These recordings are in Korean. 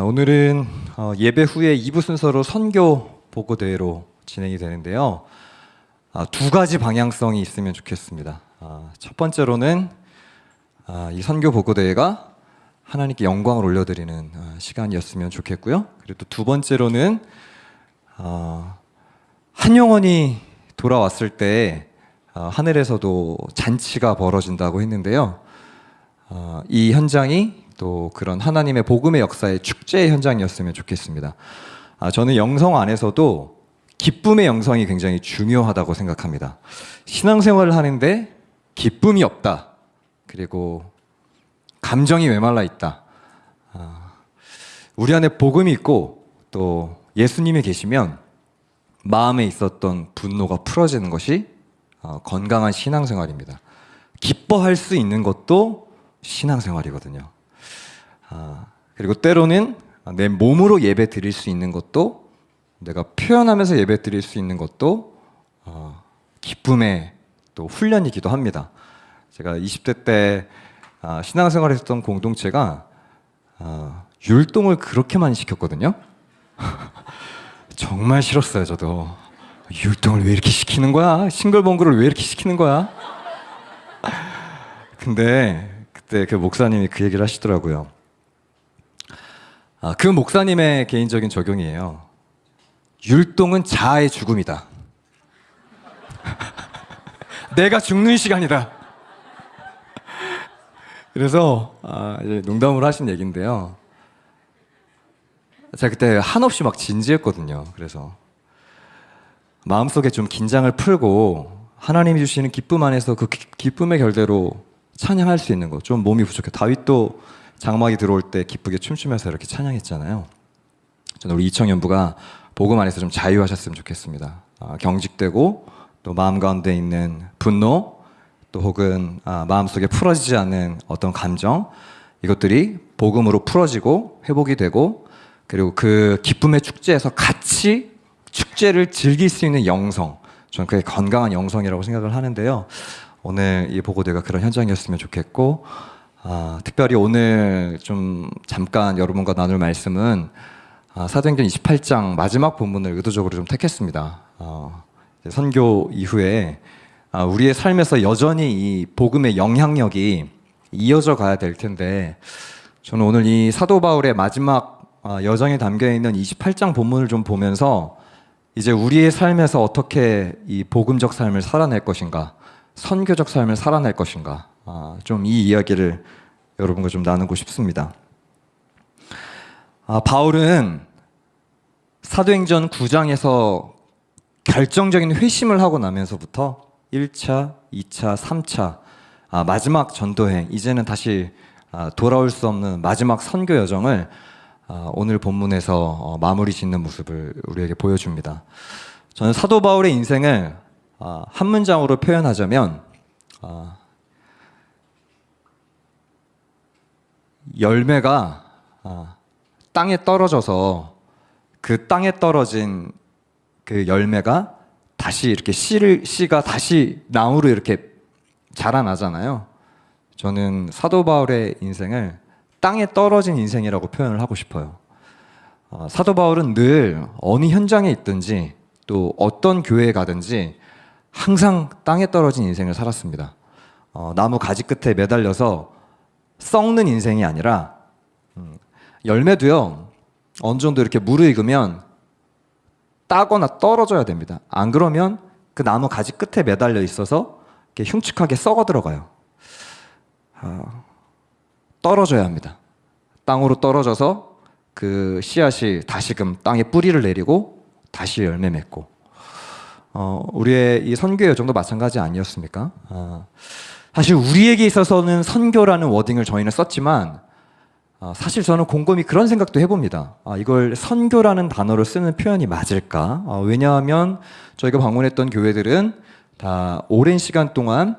오늘은 예배 후에 2부 순서로 선교 보고대회로 진행이 되는데요. 두 가지 방향성이 있으면 좋겠습니다. 첫 번째로는 이 선교 보고대회가 하나님께 영광을 올려드리는 시간이었으면 좋겠고요. 그리고 또 두 번째로는 한 영혼이 돌아왔을 때 하늘에서도 잔치가 벌어진다고 했는데요. 이 현장이 또 그런 하나님의 복음의 역사의 축제의 현장이었으면 좋겠습니다. 저는 영성 안에서도 기쁨의 영성이 굉장히 중요하다고 생각합니다. 신앙생활을 하는데 기쁨이 없다, 그리고 감정이 메말라 있다, 우리 안에 복음이 있고 또 예수님이 계시면 마음에 있었던 분노가 풀어지는 것이 건강한 신앙생활입니다. 기뻐할 수 있는 것도 신앙생활이거든요. 그리고 때로는 내 몸으로 예배 드릴 수 있는 것도, 내가 표현하면서 예배 드릴 수 있는 것도 기쁨의 또 훈련이기도 합니다. 제가 20대 때 신앙생활을 했던 공동체가 율동을 그렇게 많이 시켰거든요. 정말 싫었어요. 저도 율동을 왜 이렇게 시키는 거야? 싱글벙글을 왜 이렇게 시키는 거야? 근데 그때 그 목사님이 그 얘기를 하시더라고요. 그 목사님의 개인적인 적용이에요. 율동은 자아의 죽음이다. 내가 죽는 시간이다. 그래서 농담으로 하신 얘기인데요. 제가 그때 한없이 막 진지했거든요. 그래서 마음속에 좀 긴장을 풀고 하나님이 주시는 기쁨 안에서 그 기쁨의 결대로 찬양할 수 있는 거. 좀 몸이 부족해. 다윗도 장막이 들어올 때 기쁘게 춤추면서 이렇게 찬양했잖아요. 저는 우리 이청년부가 복음 안에서 좀 자유하셨으면 좋겠습니다. 경직되고 또 마음 가운데 있는 분노, 또 혹은 마음속에 풀어지지 않는 어떤 감정, 이것들이 복음으로 풀어지고 회복이 되고, 그리고 그 기쁨의 축제에서 같이 축제를 즐길 수 있는 영성, 저는 그게 건강한 영성이라고 생각을 하는데요. 오늘 이 보고대가 그런 현장이었으면 좋겠고, 특별히 오늘 좀 잠깐 여러분과 나눌 말씀은 사도행전 28장 마지막 본문을 의도적으로 좀 택했습니다. 선교 이후에 우리의 삶에서 여전히 이 복음의 영향력이 이어져 가야 될 텐데, 저는 오늘 이 사도 바울의 마지막 여정에 담겨있는 28장 본문을 좀 보면서 이제 우리의 삶에서 어떻게 이 복음적 삶을 살아낼 것인가, 선교적 삶을 살아낼 것인가, 좀 이 이야기를 여러분과 좀 나누고 싶습니다. 바울은 사도행전 9장에서 결정적인 회심을 하고 나면서부터 1차, 2차, 3차 마지막 전도행, 이제는 다시 돌아올 수 없는 마지막 선교 여정을 오늘 본문에서 마무리 짓는 모습을 우리에게 보여줍니다. 저는 사도 바울의 인생을 한 문장으로 표현하자면 열매가 땅에 떨어져서 그 땅에 떨어진 그 열매가 다시 이렇게 씨가 다시 나무로 이렇게 자라나잖아요. 저는 사도 바울의 인생을 땅에 떨어진 인생이라고 표현을 하고 싶어요. 사도 바울은 늘 어느 현장에 있든지 또 어떤 교회에 가든지 항상 땅에 떨어진 인생을 살았습니다. 나무 가지 끝에 매달려서 썩는 인생이 아니라, 열매도요 어느 정도 이렇게 무르익으면 따거나 떨어져야 됩니다. 안 그러면 그 나무 가지 끝에 매달려 있어서 이렇게 흉측하게 썩어 들어가요. 떨어져야 합니다. 땅으로 떨어져서 그 씨앗이 다시금 땅에 뿌리를 내리고 다시 열매 맺고, 우리의 이 선교 여정도 마찬가지 아니었습니까? 사실 우리에게 있어서는 선교라는 워딩을 저희는 썼지만, 사실 저는 곰곰이 그런 생각도 해봅니다. 이걸 선교라는 단어를 쓰는 표현이 맞을까? 왜냐하면 저희가 방문했던 교회들은 다 오랜 시간 동안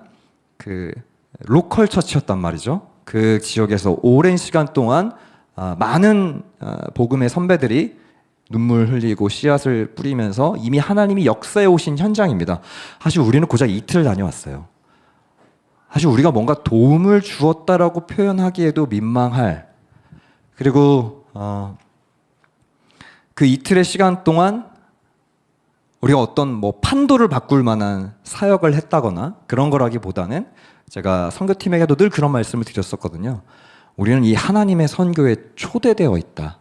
그 로컬 처치였단 말이죠. 그 지역에서 오랜 시간 동안 많은 복음의 선배들이 눈물 흘리고 씨앗을 뿌리면서 이미 하나님이 역사해 오신 현장입니다. 사실 우리는 고작 이틀 다녀왔어요. 사실 우리가 뭔가 도움을 주었다라고 표현하기에도 민망할, 그리고 그 이틀의 시간 동안 우리가 어떤 뭐 판도를 바꿀 만한 사역을 했다거나 그런 거라기보다는 제가 선교팀에게도 늘 그런 말씀을 드렸었거든요. 우리는 이 하나님의 선교에 초대되어 있다.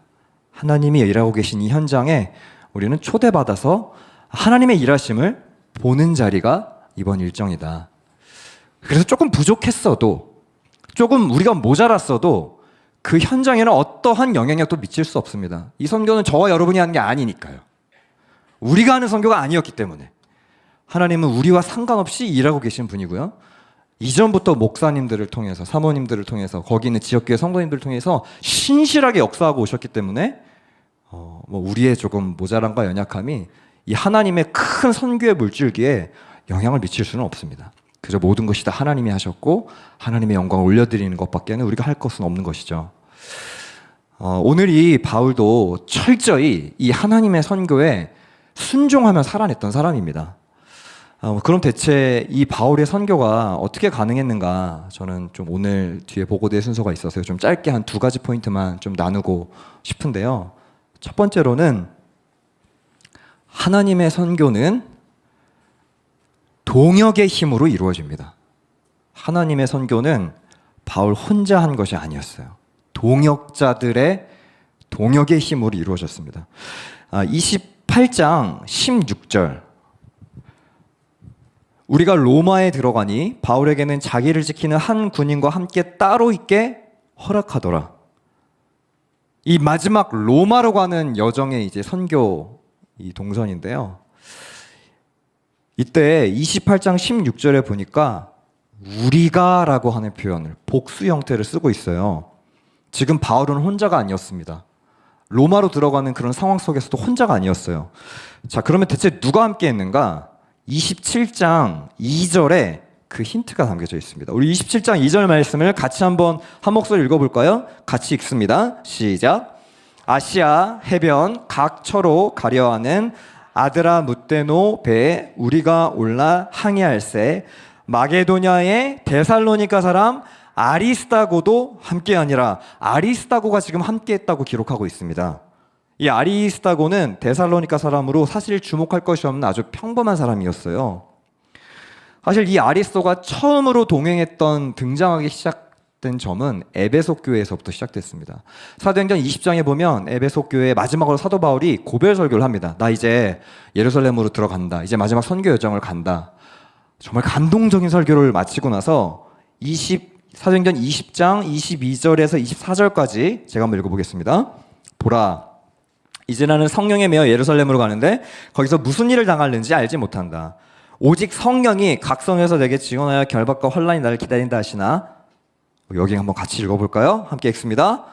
하나님이 일하고 계신 이 현장에 우리는 초대받아서 하나님의 일하심을 보는 자리가 이번 일정이다. 그래서 조금 부족했어도, 조금 우리가 모자랐어도 그 현장에는 어떠한 영향력도 미칠 수 없습니다. 이 선교는 저와 여러분이 하는 게 아니니까요. 우리가 하는 선교가 아니었기 때문에 하나님은 우리와 상관없이 일하고 계신 분이고요. 이전부터 목사님들을 통해서, 사모님들을 통해서, 거기 있는 지역교회 성도님들을 통해서 신실하게 역사하고 오셨기 때문에 뭐 우리의 조금 모자람과 연약함이 이 하나님의 큰 선교의 물줄기에 영향을 미칠 수는 없습니다. 그저 모든 것이 다 하나님이 하셨고 하나님의 영광을 올려드리는 것밖에는 우리가 할 것은 없는 것이죠. 오늘 이 바울도 철저히 이 하나님의 선교에 순종하며 살아냈던 사람입니다. 그럼 대체 이 바울의 선교가 어떻게 가능했는가? 저는 좀 오늘 뒤에 보고될 순서가 있어서 좀 짧게 한 2가지 포인트만 좀 나누고 싶은데요. 첫 번째로는 하나님의 선교는 동역의 힘으로 이루어집니다. 하나님의 선교는 바울 혼자 한 것이 아니었어요. 동역자들의 동역의 힘으로 이루어졌습니다. 28장 16절. 우리가 로마에 들어가니 바울에게는 자기를 지키는 한 군인과 함께 따로 있게 허락하더라. 이 마지막 로마로 가는 여정의 이제 선교 이 동선인데요. 이때 28장 16절에 보니까 우리가라고 하는 표현을 복수 형태를 쓰고 있어요. 지금 바울은 혼자가 아니었습니다. 로마로 들어가는 그런 상황 속에서도 혼자가 아니었어요. 자, 그러면 대체 누가 함께 했는가? 27장 2절에 그 힌트가 담겨져 있습니다. 우리 27장 2절 말씀을 같이 한번 한 목소리 읽어볼까요? 같이 읽습니다. 시작. 아시아 해변 각 처로 가려하는 아드라 무테노 배에 우리가 올라 항해할세 마게도냐의 데살로니가 사람 아리스다고도 함께하니라. 아리스다고가 지금 함께했다고 기록하고 있습니다. 이 아리스다고는 데살로니가 사람으로 사실 주목할 것이 없는 아주 평범한 사람이었어요. 사실 이 아리스도가 처음으로 동행했던 등장하기 시작된 점은 에베소 교회에서부터 시작됐습니다. 사도행전 20장에 보면 에베소 교회의 마지막으로 사도 바울이 고별 설교를 합니다. 나 이제 예루살렘으로 들어간다. 이제 마지막 선교 여정을 간다. 정말 감동적인 설교를 마치고 나서 사도행전 20장 22절에서 24절까지 제가 한번 읽어보겠습니다. 보라, 이제 나는 성령에 매여 예루살렘으로 가는데 거기서 무슨 일을 당하는지 알지 못한다. 오직 성령이 각성해서 내게 증언하여 결박과 환난이 나를 기다린다 하시나. 여기 한번 같이 읽어볼까요? 함께 읽습니다.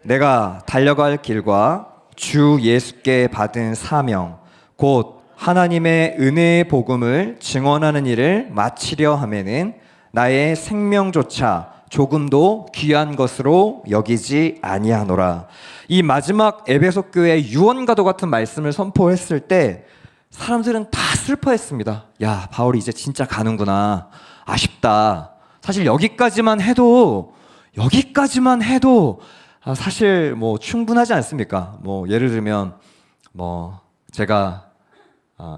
내가 달려갈 길과 주 예수께 받은 사명 곧 하나님의 은혜의 복음을 증언하는 일을 마치려 하면은 나의 생명조차 조금도 귀한 것으로 여기지 아니하노라. 이 마지막 에베소 교회의 유언과도 같은 말씀을 선포했을 때 사람들은 다 슬퍼했습니다. 야, 바울이 이제 진짜 가는구나. 아쉽다. 사실 여기까지만 해도 사실 뭐 충분하지 않습니까? 뭐 예를 들면 뭐 제가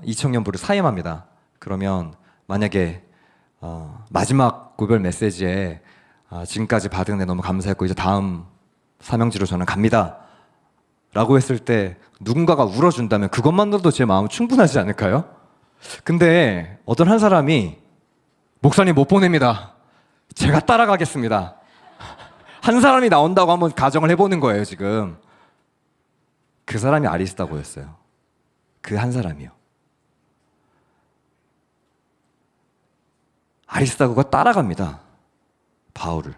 이청년부를 사임합니다. 그러면 만약에 마지막 고별 메시지에 지금까지 받은 데 너무 감사했고 이제 다음 사명지로 저는 갑니다 라고 했을 때 누군가가 울어준다면 그것만으로도 제 마음은 충분하지 않을까요? 근데 어떤 한 사람이 목사님 못 보냅니다. 제가 따라가겠습니다. 한 사람이 나온다고 한번 가정을 해보는 거예요. 지금 그 사람이 아리스다고였어요. 그 한 사람이요. 아리스다고가 따라갑니다. 바울을.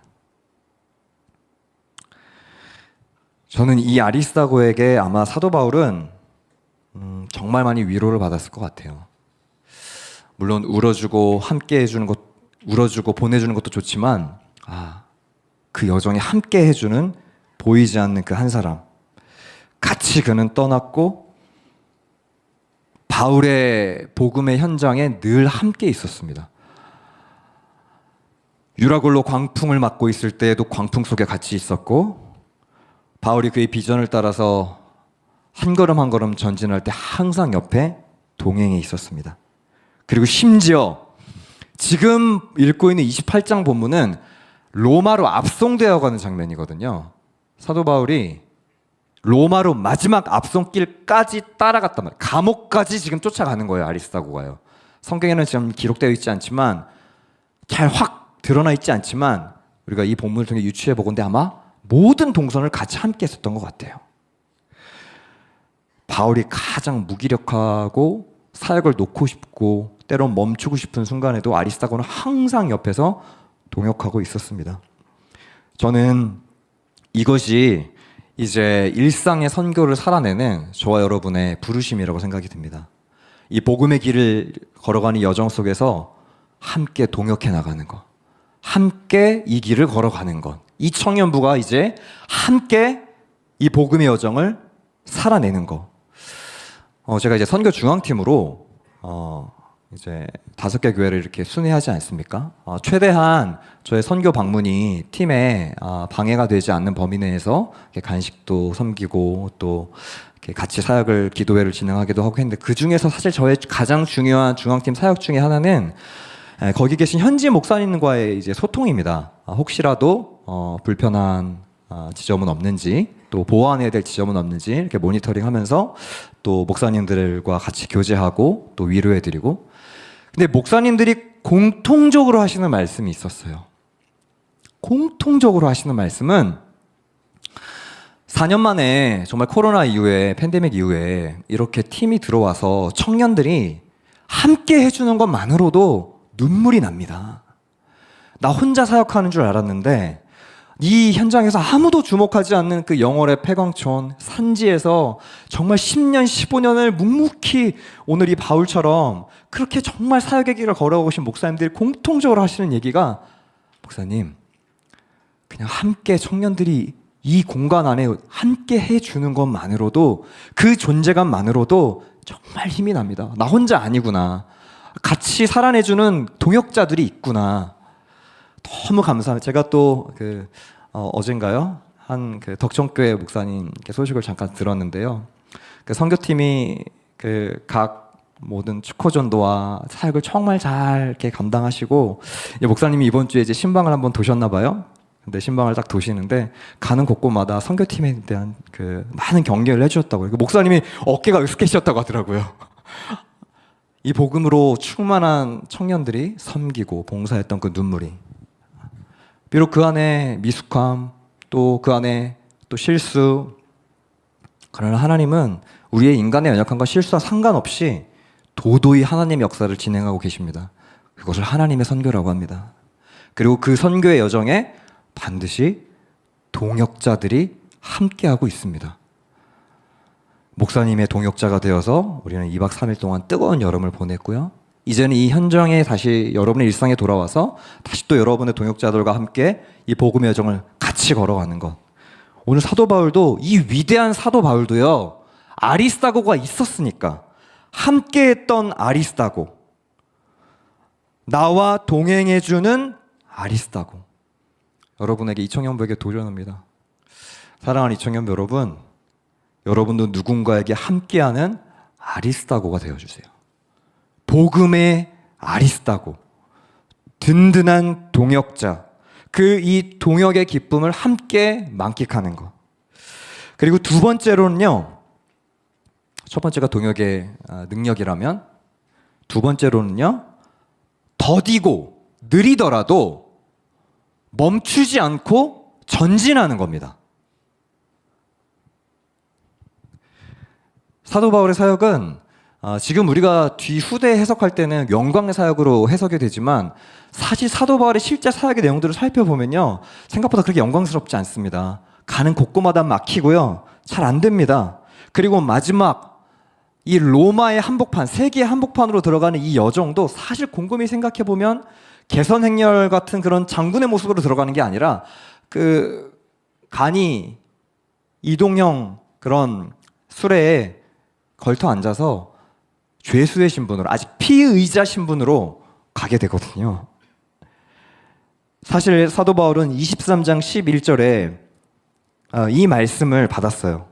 저는 이 아리스다고에게 아마 사도 바울은 정말 많이 위로를 받았을 것 같아요. 물론 울어주고 함께 해주는 것, 울어주고 보내주는 것도 좋지만 그 여정에 함께 해주는 보이지 않는 그 한 사람, 같이 그는 떠났고 바울의 복음의 현장에 늘 함께 있었습니다. 유라굴로 광풍을 맞고 있을 때에도 광풍 속에 같이 있었고 바울이 그의 비전을 따라서 한 걸음 한 걸음 전진할 때 항상 옆에 동행해 있었습니다. 그리고 심지어 지금 읽고 있는 28장 본문은 로마로 압송되어 가는 장면이거든요. 사도 바울이 로마로 마지막 압송길까지 따라갔단 말이에요. 감옥까지 지금 쫓아가는 거예요. 아리스다고가요. 성경에는 지금 기록되어 있지 않지만 잘 확 드러나 있지 않지만 우리가 이 본문을 통해 유추해 보건대 아마 모든 동선을 같이 함께 했었던 것 같아요. 바울이 가장 무기력하고 사역을 놓고 싶고 때론 멈추고 싶은 순간에도 아리스다고는 항상 옆에서 동역하고 있었습니다. 저는 이것이 이제 일상의 선교를 살아내는 저와 여러분의 부르심이라고 생각이 듭니다. 이 복음의 길을 걸어가는 여정 속에서 함께 동역해 나가는 것, 함께 이 길을 걸어가는 것, 이 청년부가 이제 함께 이 복음의 여정을 살아내는 것. 제가 이제 선교 중앙팀으로 이제 5개 교회를 이렇게 순회하지 않습니까? 최대한 저의 선교 방문이 팀에 방해가 되지 않는 범위 내에서 간식도 섬기고 또 이렇게 같이 사역을 기도회를 진행하기도 하고 했는데 그 중에서 사실 저의 가장 중요한 중앙팀 사역 중에 하나는 거기 계신 현지 목사님과의 이제 소통입니다. 혹시라도 불편한 지점은 없는지 또 보완해야 될 지점은 없는지 이렇게 모니터링하면서 또 목사님들과 같이 교제하고 또 위로해드리고. 근데 목사님들이 공통적으로 하시는 말씀이 있었어요. 공통적으로 하시는 말씀은 4년 만에 정말 코로나 이후에 팬데믹 이후에 이렇게 팀이 들어와서 청년들이 함께 해주는 것만으로도 눈물이 납니다. 나 혼자 사역하는 줄 알았는데 이 현장에서 아무도 주목하지 않는 그 영월의 폐광촌 산지에서 정말 10년, 15년을 묵묵히 오늘 이 바울처럼 그렇게 정말 사역의 길을 걸어오신 목사님들이 공통적으로 하시는 얘기가 목사님, 그냥 함께 청년들이 이 공간 안에 함께 해주는 것만으로도 그 존재감만으로도 정말 힘이 납니다. 나 혼자 아니구나. 같이 살아내주는 동역자들이 있구나. 너무 감사합니다. 제가 또 어젠가요? 한 덕천교회 목사님 소식을 잠깐 들었는데요. 그 선교팀이 각 모든 축호 전도와 사역을 정말 잘 이렇게 감당하시고 목사님이 이번 주에 이제 신방을 한번 도셨나 봐요. 근데 신방을 딱 도시는데 가는 곳곳마다 선교팀에 대한 많은 격려를 해주셨다고요. 목사님이 어깨가 으스케셨다고 하더라고요. 이 복음으로 충만한 청년들이 섬기고 봉사했던 그 눈물이 비록 그 안에 미숙함 또 그 안에 또 실수 그러나 하나님은 우리의 인간의 연약함과 실수와 상관없이 도도히 하나님의 역사를 진행하고 계십니다. 그것을 하나님의 선교라고 합니다. 그리고 그 선교의 여정에 반드시 동역자들이 함께하고 있습니다. 목사님의 동역자가 되어서 우리는 2박 3일 동안 뜨거운 여름을 보냈고요. 이제는 이 현장에 다시 여러분의 일상에 돌아와서 다시 또 여러분의 동역자들과 함께 이 복음의 여정을 같이 걸어가는 것. 오늘 사도 바울도 이 위대한 사도 바울도요. 아리스다고가 있었으니까 함께했던 아리스다고 나와 동행해주는 아리스다고 여러분에게 이청년부에게 도전합니다. 사랑하는 이청년부 여러분, 여러분도 누군가에게 함께하는 아리스다고가 되어주세요. 복음의 아리스다고 든든한 동역자 이 동역의 기쁨을 함께 만끽하는 것. 그리고 두 번째로는요. 첫 번째가 동역의 능력이라면 두 번째로는요. 더디고 느리더라도 멈추지 않고 전진하는 겁니다. 사도 바울의 사역은 지금 우리가 뒤후대 해석할 때는 영광의 사역으로 해석이 되지만 사실 사도 바울의 실제 사역의 내용들을 살펴보면요. 생각보다 그렇게 영광스럽지 않습니다. 가는 곳곳마다 막히고요. 잘 안 됩니다. 그리고 마지막 이 로마의 한복판, 세계의 한복판으로 들어가는 이 여정도 사실 곰곰이 생각해보면 개선행렬 같은 그런 장군의 모습으로 들어가는 게 아니라 간이 이동형 그런 수레에 걸터 앉아서 죄수의 신분으로 아직 피의자 신분으로 가게 되거든요. 사실 사도 바울은 23장 11절에 이 말씀을 받았어요.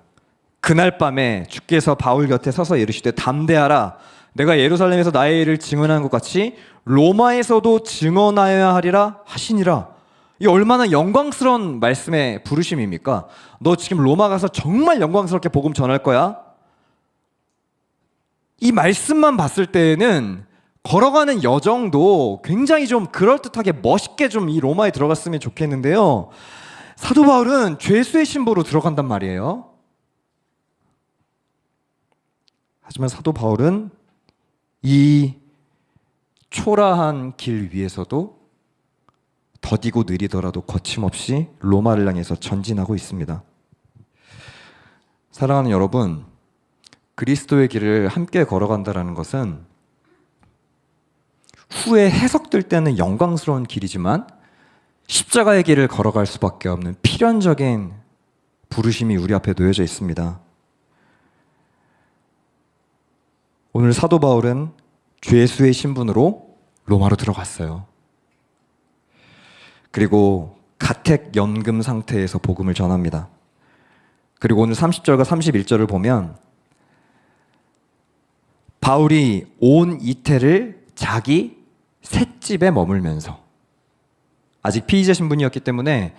그날 밤에 주께서 바울 곁에 서서 이르시되 담대하라 내가 예루살렘에서 나의 일을 증언한 것 같이 로마에서도 증언하여야 하리라 하시니라. 이 얼마나 영광스러운 말씀의 부르심입니까? 너 지금 로마 가서 정말 영광스럽게 복음 전할 거야? 이 말씀만 봤을 때에는 걸어가는 여정도 굉장히 좀 그럴듯하게 멋있게 좀 이 로마에 들어갔으면 좋겠는데요. 사도 바울은 죄수의 신부로 들어간단 말이에요. 하지만 사도 바울은 이 초라한 길 위에서도 더디고 느리더라도 거침없이 로마를 향해서 전진하고 있습니다. 사랑하는 여러분, 그리스도의 길을 함께 걸어간다는 것은 후에 해석될 때는 영광스러운 길이지만 십자가의 길을 걸어갈 수밖에 없는 필연적인 부르심이 우리 앞에 놓여져 있습니다. 오늘 사도 바울은 죄수의 신분으로 로마로 들어갔어요. 그리고 가택 연금 상태에서 복음을 전합니다. 그리고 오늘 30절과 31절을 보면 바울이 온 이태를 자기 셋집에 머물면서, 아직 피의자 신분이었기 때문에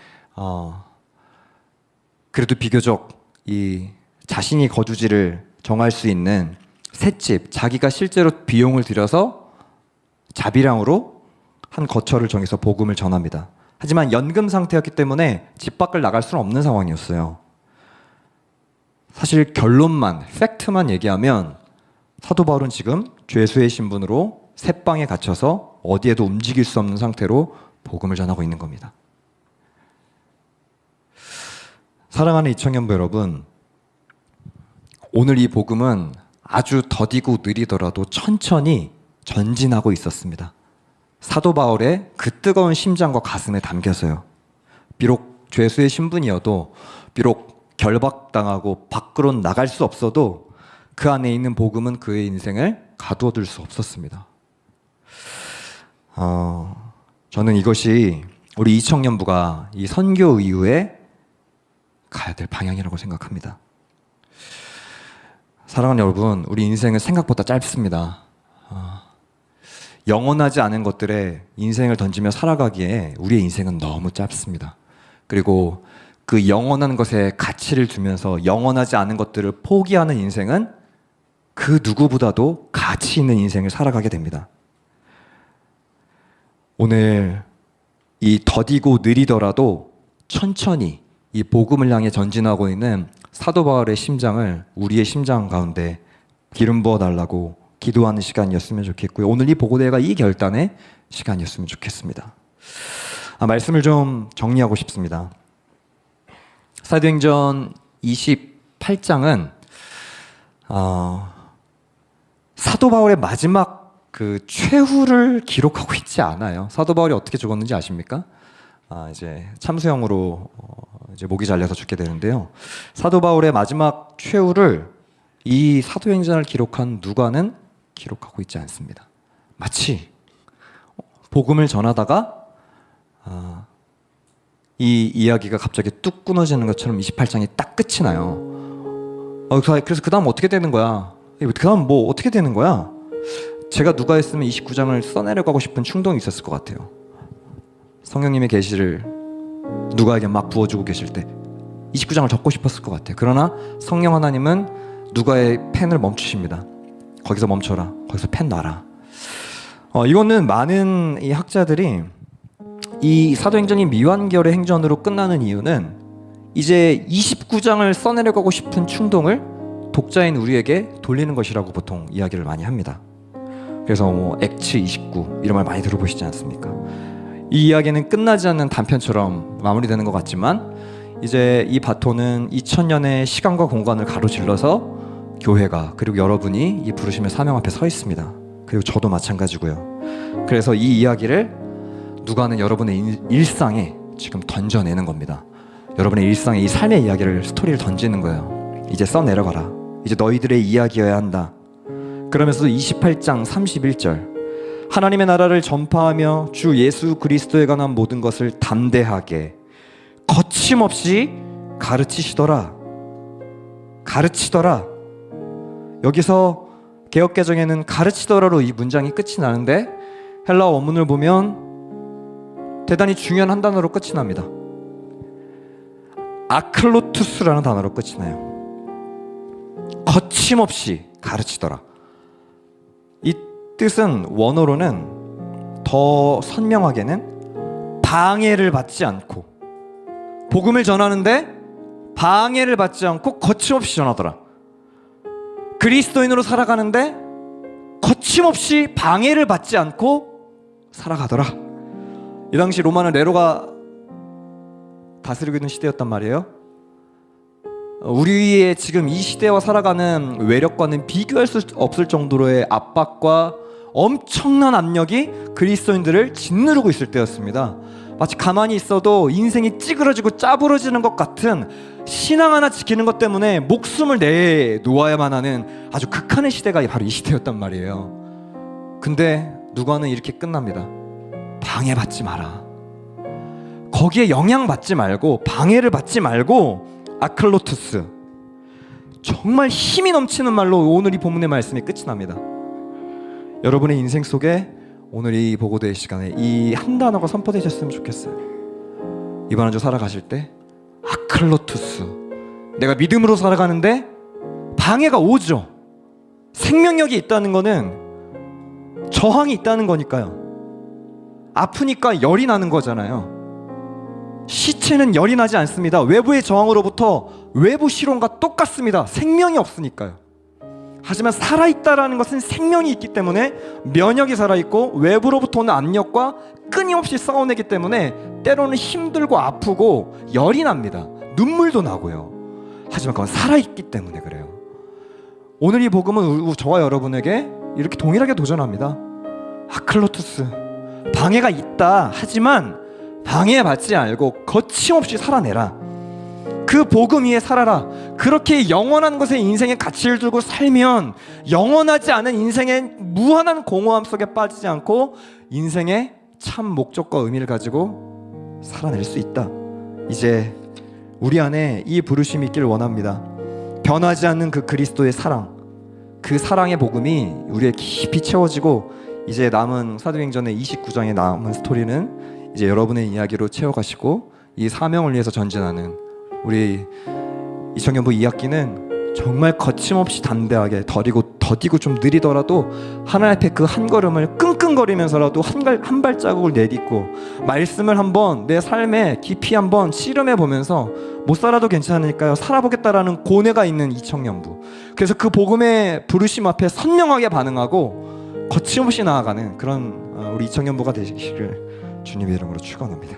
그래도 비교적 이 자신이 거주지를 정할 수 있는 셋집, 자기가 실제로 비용을 들여서 자비량으로 한 거처를 정해서 복음을 전합니다. 하지만 연금 상태였기 때문에 집 밖을 나갈 수는 없는 상황이었어요. 사실 결론만, 팩트만 얘기하면 사도 바울은 지금 죄수의 신분으로 셋방에 갇혀서 어디에도 움직일 수 없는 상태로 복음을 전하고 있는 겁니다. 사랑하는 이청년부 여러분, 오늘 이 복음은 아주 더디고 느리더라도 천천히 전진하고 있었습니다. 사도 바울의 그 뜨거운 심장과 가슴에 담겨서요. 비록 죄수의 신분이어도, 비록 결박당하고 밖으로 나갈 수 없어도 그 안에 있는 복음은 그의 인생을 가두어둘 수 없었습니다. 저는 이것이 우리 이청년부가 이 선교 이후에 가야 될 방향이라고 생각합니다. 사랑하는 여러분, 우리 인생은 생각보다 짧습니다. 영원하지 않은 것들에 인생을 던지며 살아가기에 우리의 인생은 너무 짧습니다. 그리고 그 영원한 것에 가치를 두면서 영원하지 않은 것들을 포기하는 인생은 그 누구보다도 가치 있는 인생을 살아가게 됩니다. 오늘 이 더디고 느리더라도 천천히 이 복음을 향해 전진하고 있는 사도 바울의 심장을 우리의 심장 가운데 기름 부어 달라고 기도하는 시간이었으면 좋겠고요. 오늘 이 보고대회가 이 결단의 시간이었으면 좋겠습니다. 말씀을 좀 정리하고 싶습니다. 사도행전 28장은 사도 바울의 마지막 그 최후를 기록하고 있지 않아요. 사도 바울이 어떻게 죽었는지 아십니까? 이제 참수형으로 이제 목이 잘려서 죽게 되는데요. 사도 바울의 마지막 최후를 이 사도행전을 기록한 누가는 기록하고 있지 않습니다. 마치 복음을 전하다가 이 이야기가 갑자기 뚝 끊어지는 것처럼 28장이 딱 끝이 나요. 그래서 그 다음 어떻게 되는 거야? 그 다음 뭐 어떻게 되는 거야? 제가 누가였으면 29장을 써내려가고 싶은 충동이 있었을 것 같아요. 성령님의 계시를 누가에게 막 부어주고 계실 때 29장을 적고 싶었을 것 같아요. 그러나 성령 하나님은 누가의 펜을 멈추십니다. 거기서 멈춰라. 거기서 펜 놔라. 이거는 많은 이 학자들이 이 사도행전이 미완결의 행전으로 끝나는 이유는 이제 29장을 써내려가고 싶은 충동을 독자인 우리에게 돌리는 것이라고 보통 이야기를 많이 합니다. 그래서 뭐 액츠 29 이런 말 많이 들어보시지 않습니까? 이 이야기는 끝나지 않는 단편처럼 마무리되는 것 같지만 이제 이 바톤은 2000년의 시간과 공간을 가로질러서 교회가, 그리고 여러분이 이 부르심의 사명 앞에 서 있습니다. 그리고 저도 마찬가지고요. 그래서 이 이야기를 누가는 여러분의 일상에 지금 던져내는 겁니다. 여러분의 일상에 이 삶의 이야기를, 스토리를 던지는 거예요. 이제 써내려가라. 이제 너희들의 이야기여야 한다. 그러면서 28장 31절 하나님의 나라를 전파하며 주 예수 그리스도에 관한 모든 것을 담대하게 거침없이 가르치시더라. 가르치더라. 여기서 개역개정에는 가르치더라로 이 문장이 끝이 나는데 헬라어 원문을 보면 대단히 중요한 한 단어로 끝이 납니다. 아클로투스라는 단어로 끝이 나요. 거침없이 가르치더라. 이 뜻은 원어로는 더 선명하게는 방해를 받지 않고, 복음을 전하는데 방해를 받지 않고 거침없이 전하더라. 그리스도인으로 살아가는데 거침없이 방해를 받지 않고 살아가더라. 이 당시 로마는 네로가 다스리고 있는 시대였단 말이에요. 우리의 지금 이 시대와 살아가는 외력과는 비교할 수 없을 정도로의 압박과 엄청난 압력이 그리스도인들을 짓누르고 있을 때였습니다. 마치 가만히 있어도 인생이 찌그러지고 짜부러지는 것 같은 신앙 하나 지키는 것 때문에 목숨을 내놓아야만 하는 아주 극한의 시대가 바로 이 시대였단 말이에요. 근데 누가는 이렇게 끝납니다. 방해받지 마라. 거기에 영향받지 말고, 방해를 받지 말고, 아클로투스, 정말 힘이 넘치는 말로 오늘 이 본문의 말씀이 끝이 납니다. 여러분의 인생 속에 오늘 이 보고대의 시간에 이 한 단어가 선포되셨으면 좋겠어요. 이번 한 주 살아가실 때 아클로투스, 내가 믿음으로 살아가는데 방해가 오죠. 생명력이 있다는 거는 저항이 있다는 거니까요. 아프니까 열이 나는 거잖아요. 시체는 열이 나지 않습니다. 외부의 저항으로부터 외부 실온과 똑같습니다. 생명이 없으니까요. 하지만 살아있다라는 것은 생명이 있기 때문에 면역이 살아있고 외부로부터 오는 압력과 끊임없이 싸워내기 때문에 때로는 힘들고 아프고 열이 납니다. 눈물도 나고요. 하지만 그건 살아있기 때문에 그래요. 오늘 이 복음은 저와 여러분에게 이렇게 동일하게 도전합니다. 아클로투스, 방해가 있다. 하지만 방해받지 말고 거침없이 살아내라. 그 복음 위에 살아라. 그렇게 영원한 것에 인생의 가치를 두고 살면 영원하지 않은 인생의 무한한 공허함 속에 빠지지 않고 인생의 참 목적과 의미를 가지고 살아낼 수 있다. 이제 우리 안에 이 부르심이 있길 원합니다. 변하지 않는 그 그리스도의 사랑, 그 사랑의 복음이 우리에 깊이 채워지고, 이제 남은 사도행전의 29장의 남은 스토리는 이제 여러분의 이야기로 채워가시고 이 사명을 위해서 전진하는 우리 이청년부 2학기는 정말 거침없이 담대하게 더디고 좀 느리더라도 하나님 앞에 그 한 걸음을 끙끙거리면서라도 한 발자국을 내딛고 말씀을 한번 내 삶에 깊이 한번 씨름해 보면서 못 살아도 괜찮으니까요 살아보겠다라는 고뇌가 있는 이청년부. 그래서 그 복음의 부르심 앞에 선명하게 반응하고 거침없이 나아가는 그런 우리 이청년부가 되시기를 주님의 이름으로 축원합니다.